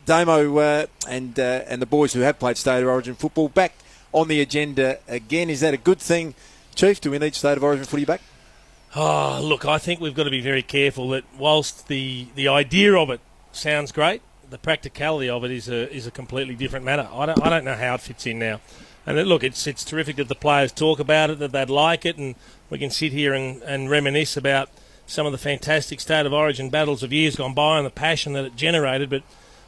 Damo and the boys who have played State of Origin football back on the agenda again. Is that a good thing, Chief? Do we need State of Origin footy back? Oh, look, I think we've got to be very careful that whilst the idea of it sounds great, the practicality of it is a completely different matter. I don't know how it fits in now. And look, it's terrific that the players talk about it, that they'd like it, and we can sit here and reminisce about some of the fantastic State of Origin battles of years gone by and the passion that it generated. But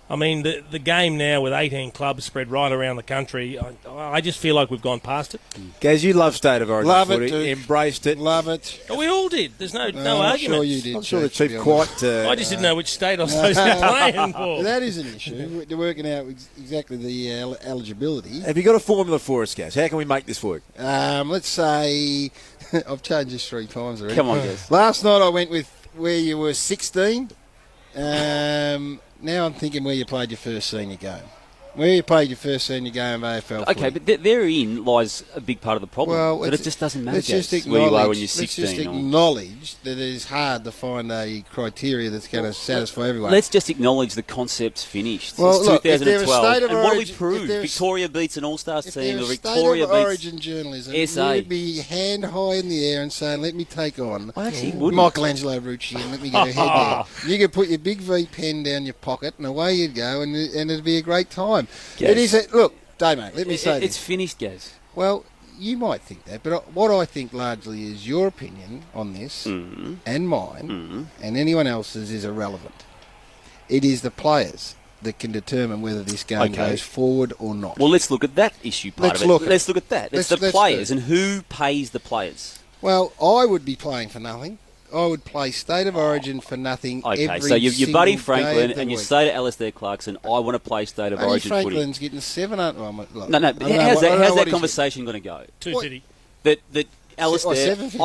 I mean, the game now with 18 clubs spread right around the country, I just feel like we've gone past it. Gaz, you love State of Origin love footy, it, embraced it. Love it. Oh, we all did. There's no argument. I'm sure you did. I'm sure the Chief quite... I just didn't know which state I was supposed to be playing for. That is an issue. They're working out exactly the eligibility. Have you got a formula for us, Gaz? How can we make this work? Let's say... I've changed this 3 times already. Come on, Gaz. Last night I went with where you were 16. Now I'm thinking where you played your first senior game. Where you played your first senior game of AFL Okay, footy. but therein lies a big part of the problem. Well, that it just doesn't matter, let's just Gaz, where you are when you're let's 16. just acknowledge that it is hard to find a criteria that's going to satisfy everyone. Let's just acknowledge the concept's finished. Well, it's look, if they're a 2012. State of And what do we origin- prove? if they're a- Victoria beats an All-Stars If team. they're Or a Victoria State of beats... Origin journalism, SA. you'd be hand high in the air and saying, let me take on I actually wouldn't. Michelangelo Rucci and let me get ahead there. You could put your big V pen down your pocket and away you'd go and it'd be a great time. Gaz. It is look, Damo, let me say It's this. finished, Gaz. Well, you might think that, but what I think largely is your opinion on this and mine and anyone else's is irrelevant. It is the players that can determine whether this game goes forward or not. Well, let's look at that issue part of it. Let's look at that. It's the players and who pays the players. Well, I would be playing for nothing. I would play State of Origin for nothing every so you buddy single Franklin day of the and you week. say to Alistair Clarkson, I want to play State of Only Origin Franklin's footy. getting 700... Well, look, No, I don't know how's what- I don't know that what he's conversation going to go? Two City. That Alistair, 750.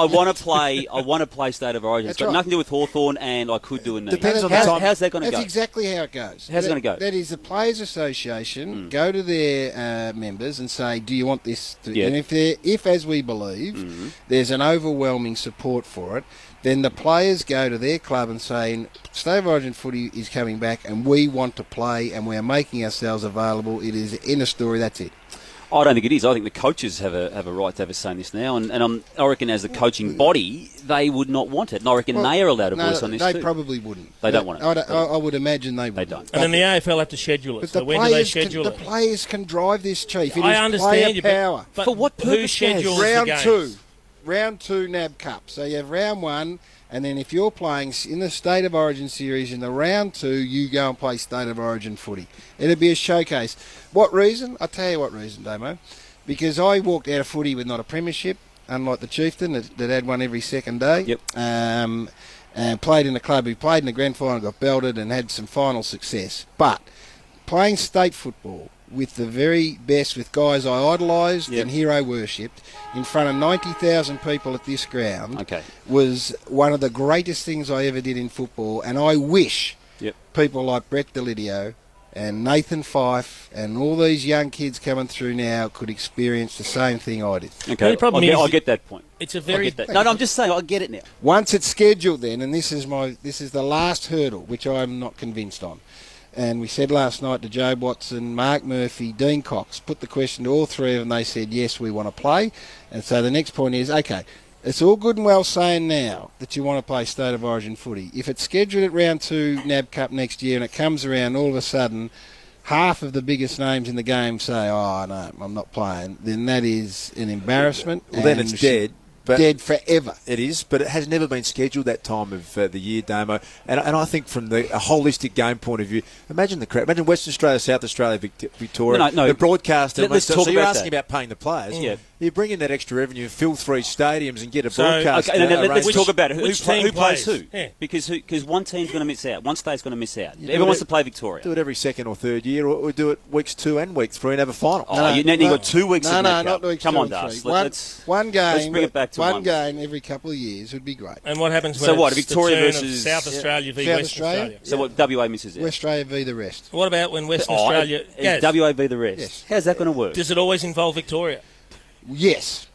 I want to play State of Origin. It's That's got right. nothing to do with Hawthorn, and I could do a knee. Depends on the time. How's that going to That's go? exactly how it goes. How's it gonna go? That is the Players Association go to their members and say, do you want this? Yeah. And if, as we believe, there's an overwhelming support for it, then the players go to their club and say, State of Origin footy is coming back and we want to play and we're making ourselves available. It is in a story, that's it. I don't think it is. I think the coaches have a right to have a say in this now, and I reckon as the coaching body, they would not want it. And I reckon they are allowed a voice on this they too. probably wouldn't. They don't want it. I would imagine they wouldn't. They don't. And then the AFL have to schedule it. But So the when do they players, schedule the it? players can drive this, Chief. It I is understand player you, power. but For what who purpose, schedules Gaz? the Round games? Round 2 NAB Cup. So you have round 1, and then if you're playing in the State of Origin series in the round 2, you go and play State of Origin footy. It'd be a showcase. What reason? I'll tell you what reason, Damo. Because I walked out of footy with not a premiership, unlike the Chieftain that had one every second day. Yep. And played in a club who played in the grand final, got belted, and had some final success. But playing state football with the very best, with guys I idolised and hero worshipped, in front of 90,000 people at this ground, was one of the greatest things I ever did in football. And I wish people like Brett Delidio and Nathan Fife and all these young kids coming through now could experience the same thing I did. Okay, The problem I is get that point. It's a very... No, I'm just saying, I get it now. Once it's scheduled then, and this is the last hurdle, which I'm not convinced on. And we said last night to Joe Watson, Mark Murphy, Dean Cox, put the question to all three of them. They said, yes, we want to play. And so the next point is, okay, it's all good and well saying now that you want to play State of Origin footy. If it's scheduled at round 2 NAB Cup next year and it comes around, all of a sudden half of the biggest names in the game say, oh, no, I'm not playing, then that is an embarrassment. Well, then it's dead. But dead forever. It is, but it has never been scheduled that time of the year, Damo. And I think from a holistic game point of view, imagine the crowd. Imagine Western Australia, South Australia, Victoria, No. the broadcaster. Let's talk so you're about asking that. about paying the players. Yeah. You bring in that extra revenue, fill 3 stadiums and get a So, broadcast. Okay, and let's talk about it. which Who team plays plays? who? Yeah. Because one team's going to miss out. One state's going to miss out. do Everyone it- wants to play Victoria. Do it every second or third year, or do it weeks 2 and weeks 3 and have a final. You've got 2 weeks No, of no, NAB not Cup. weeks Come 2 on, and Dust. 3. Let's One game. let's bring it back to one. game every couple of years would be great. And what happens when So what, it's Victoria the turn versus- of South Australia v South Western Australia? Australia? So what, WA misses out? West Australia v the rest. What about when Western Oh, Australia... and Gaz, WA v the rest. Yes. How's that going to work? does it always involve Victoria? Yes.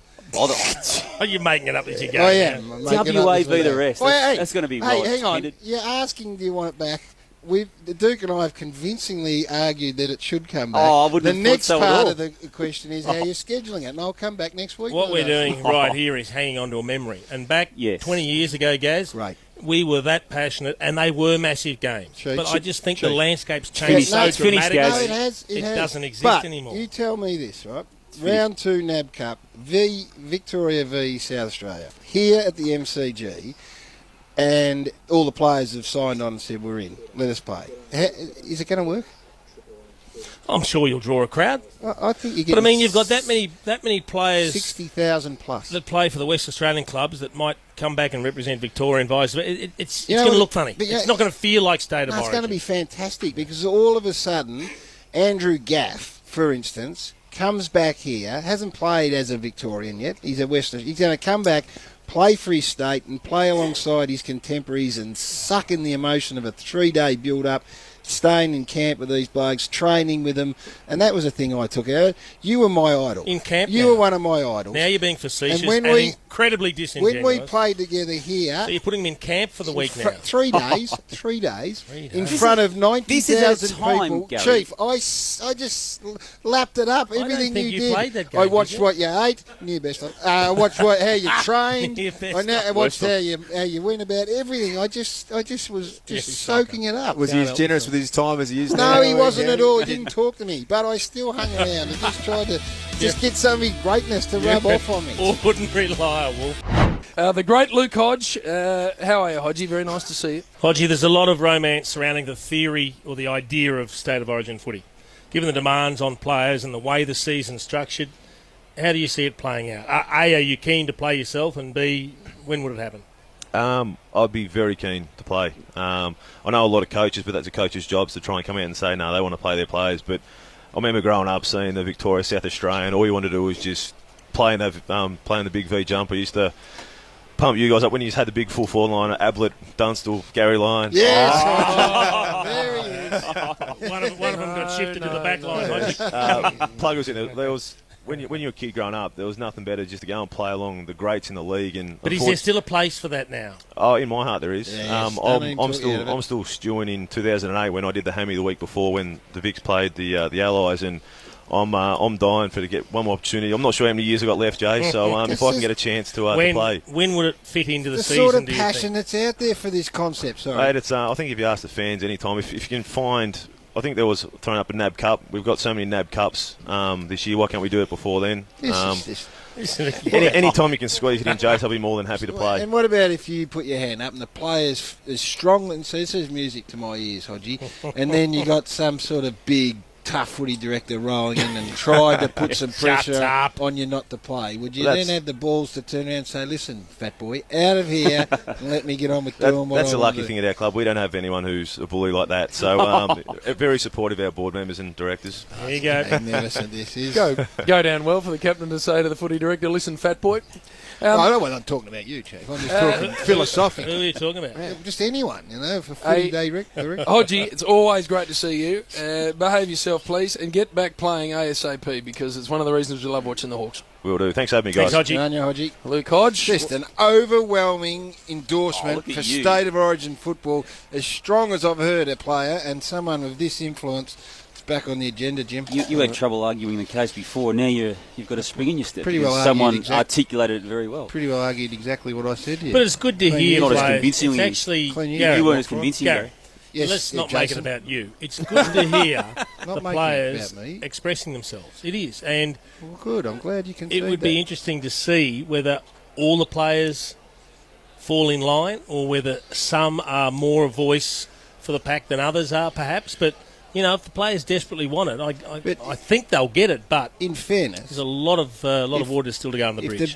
Are you making it up as you go? I am. I'm making up WA this v the without- rest. Well, That's going to be Hey, right. hang on. Handed. You're asking, do you want it back? the Duke and I have convincingly argued that it should come back. Oh, I wouldn't the have next thought so at part all. of the question is how you're scheduling it, and I'll come back next week. What we're doing right here is hanging on to a memory. And back 20 years ago, Gaz, we were that passionate, and they were massive games. But I just think the landscape's changed so dramatically. No, it has. It doesn't exist but anymore. You tell me this, right? Round 2 NAB Cup, Victoria v South Australia, here at the MCG, and all the players have signed on and said, we're in, let us play. Is it going to work? I'm sure you'll draw a crowd. I think you get. But I mean, you've got that many players, 60,000 plus, that play for the West Australian clubs that might come back and represent Victoria and vice versa. It's going to look funny. It's not going to feel like State of Origin. It's going to be fantastic because all of a sudden, Andrew Gaff, for instance, comes back here, hasn't played as a Victorian yet. He's a Western. He's going to come back, play for his state, and play alongside his contemporaries and suck in the emotion of a 3-day build-up, staying in camp with these blokes, training with them, and that was a thing I took out. You were my idol. In camp, you were one of my idols. Now you're being facetious and incredibly disingenuous. When we played together here, so you're putting him in camp for the week now. 3 days, 3 days, in front of 90,000 people. Gary. Chief, I just lapped it up. Everything you did. Played that game, I watched what you ate. Near best. I watched how you trained. I watched how you went about everything. I just was soaking it up. Was he as generous with his time as he is now? No, he wasn't at all. He didn't talk to me, but I still hung around and just tried to get some of his greatness to rub off on me. Ordinary liar, Wolf. The great Luke Hodge. How are you, Hodgie? Very nice to see you. Hodgie, there's a lot of romance surrounding the theory or the idea of State of Origin footy. Given the demands on players and the way the season's structured, how do you see it playing out? A, are you keen to play yourself? And B, when would it happen? I'd be very keen to play. I know a lot of coaches, but that's a coach's job to try and come out and say, no, they want to play their players. But I remember growing up seeing the Victoria South Australian. All you wanted to do was just play in the big V jumper. Used to pump you guys up when you had the big full forward line, Ablett, Dunstall, Gary Lyon. Yes! There he is. One of them got shifted to the back line. Plug was in there. There was... When you were a kid growing up, there was nothing better just to go and play along the greats in the league. But is there still a place for that now? Oh, in my heart there is. Yes, I'm still stewing in 2008 when I did the hammy the week before when the Vics played the Allies, and I'm dying to get one more opportunity. I'm not sure how many years I got left, Jay. So if I can get a chance to play, when would it fit into the season? The sort of passion that's out there for this concept. Sorry, mate, it's. I think if you ask the fans anytime, if you can find. I think there was thrown up a NAB Cup. We've got so many NAB Cups this year. Why can't we do it before then? Any time you can squeeze it in, Jace, I'll be more than happy to play. And what about if you put your hand up and the players as strongly, and so this is music to my ears, Hodgie, and then you got some sort of big, tough footy director rolling in and tried to put some pressure on you not to play. Would you then have the balls to turn around and say, listen, fat boy, out of here and let me get on with doing what I want to do? That's a lucky thing at our club. We don't have anyone who's a bully like that. So very supportive of our board members and directors. There you go. Magnificent this is. Go down well for the captain to say to the footy director, listen, fat boy. I don't want I'm talking about you, Chief. I'm just talking philosophically. Who are you talking about? Just anyone, for footy director. Hodgie, it's always great to see you. Behave yourself, please, and get back playing ASAP because it's one of the reasons we love watching the Hawks. Will do. Thanks for having me, guys. Thanks, Hodgie. Luke Hodge. Just an overwhelming endorsement for State of Origin football. As strong as I've heard a player and someone with this influence. Back on the agenda, Jim. You had trouble arguing the case before. Now you've got a spring in your step. Pretty well someone articulated it very well. Pretty well argued exactly what I said here. But it's good to hear. Not as convincingly. It's actually, you weren't as convincing. Gary. Yes, let's not make it about you. It's good to hear the players me. expressing themselves. It is, and good. I'm glad you can. It would be interesting to see whether all the players fall in line, or whether some are more a voice for the pack than others are, perhaps. But if the players desperately want it, I think they'll get it. But in fairness, there's a lot of water still to go on the bridge. If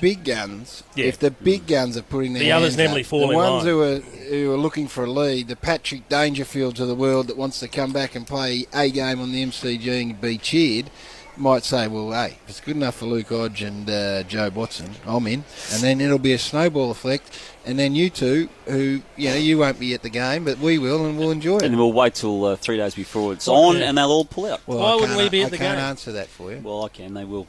the big guns are putting their the others hands namely up, fall the in ones line. who are looking for a lead, the Patrick Dangerfields of the world that wants to come back and play a game on the MCG and be cheered, might say, well, hey, if it's good enough for Luke Hodge and Joe Watson, I'm in. And then it'll be a snowball effect. And then you two, who, you won't be at the game, but we will, and we'll enjoy it. And we'll wait till 3 days before it's on, and they'll all pull out. Well, why wouldn't we be at the game? I can't answer that for you. Well, I can. They will.